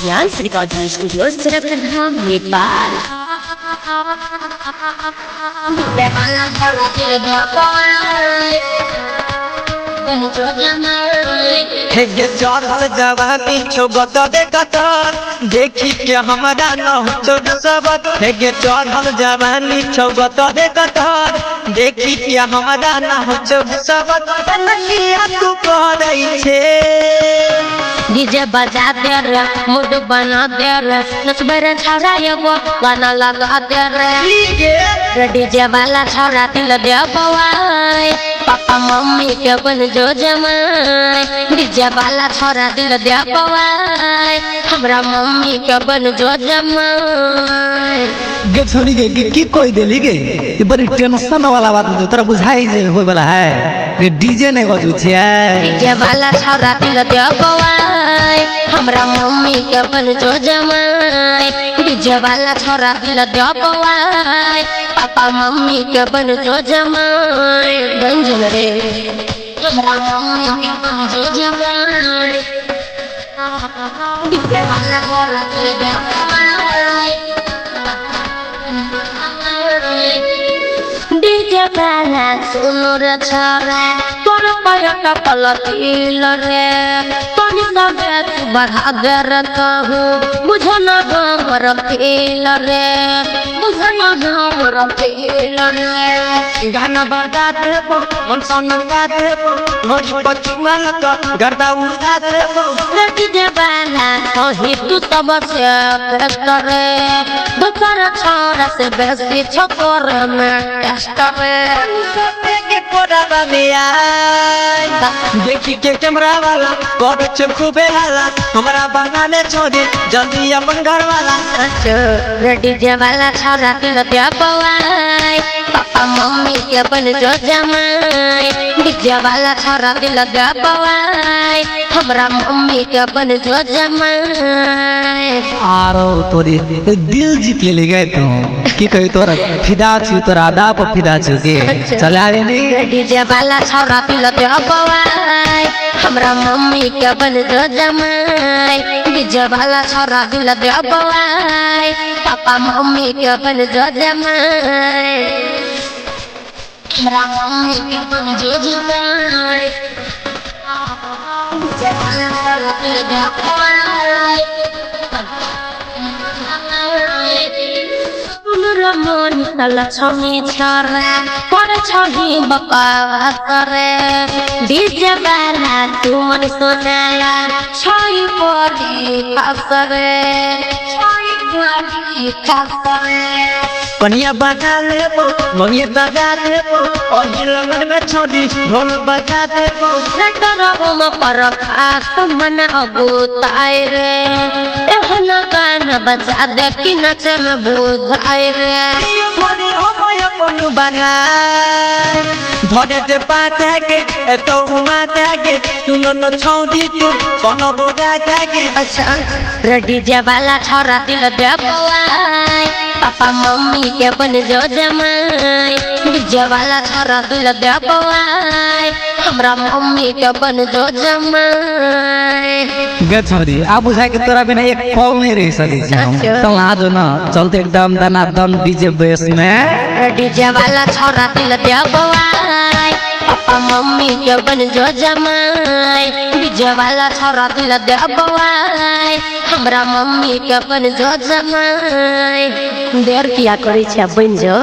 Yan Recording Studios Surakarta, Nepal. हे चढ़ल जवानी छोगत देखतर देखी के हमारा नौचर सबत हे चढ़ल जवानी छोगत देखतर देखी के हमारा नौचर सबत नकिया तू करई छे डीजे बजा दे रे मूड बना दे रे नचबे रे छौरा एगो गाना लगा दे रे डीजे वाला छौरा दिल दे बवाई पापा मम्मी के बन जो जमाई डीजे वाला छौरा दिल दे बवाई हमरा मम्मी के बन जो जमाई गे छोरी गे की कोई देली गे ये बड़ी टेंशन वाला बात है तोरा बुझाई जे होय वाला है रे डीजे नहीं बजू छे डीजे वाला छौरा दिल दे बवाई हमरा मम्मी के बन जो जमाई डीजे वाला छौरा दिल दे बवाई पापा मम्मी के बन जो जमाई गंजन रे हमरा मम्मी के बन जो जमाई डीजे वाला छौरा दिल दे बवाई डीजे वाला सुनो रे छौरा तोर पाया का पलटिल रे तोनी सबे तू बढ़ा दे रे कहूँ बुझो ना हमर फील रे बुझो ना हमर फील रे गाना बजा दे मन सन गा दे मोर बचुआ का गर्दा उड़ा दे डीजे वाला कहीं तू सब से करे दूसरा छौरा से बेसी छोकर में टेस्ट रे सबे के कोडा में आई देखी के कैमरा वाला कर छ खूबे हाला हमरा बनाने छोड़ी जल्दी अपन घर वाला रे डीजे वाला छौरा दिल दे बवाई पापा मम्मी के बन जो जमाई डीजे वाला छौरा दिल दे बवाई हमरा मम्मी के बन जो जमाई आरो तोरी दिल जीत ले गए तू की कही तोरा फिदा छु तोरा आदा पर फिदा छु के चला रे नी डीजे वाला छौरा दिल दे बवाई हमरा मम्मी के बन जो जमाई डीजे वाला छौरा दिल दे बवाई पापा मम्मी के बन जो जमाई हमरा मम्मी के बन जो जमाई डीजे वाला छौरा दिल दे बवाई मन तला छमी छरे पर छही बका करे डीजे वाला तू मन सुनाया छही परी खसरे छही परी खसरे कनिया बजा ले मम्मी बजा ले और लगन में छोड़ी ढोल बजा दे नटरगो म पर खास मन अगुताई रे एहन गाना बजा दे कि नचे में बुझाई रे मोरे हो मोय कोनु बनाय धरे ते पाता के तो हुआ ताके तू न छोड़ी तू कोनो बोगा ताके अच्छा रे डीजे वाला छौरा दिल दे बवाई पापा मम्मी के बन जो जमाई डीजे वाला छौरा दिल दे बवाई हमरा मम्मी के बन जो जमाई गे छोरी आ बुझाई के तोरा बिना एक पल नहीं रह सके छी हम तो आज ना चलते एकदम दना दम डीजे बेस में डीजे वाला छौरा दिल दे बवाई पापा मम्मी के बन जो जमाई डीजे वाला छौरा दिल दे बवाई हमरा मम्मी के बन जो जमाई देर किया करै छै बन जो।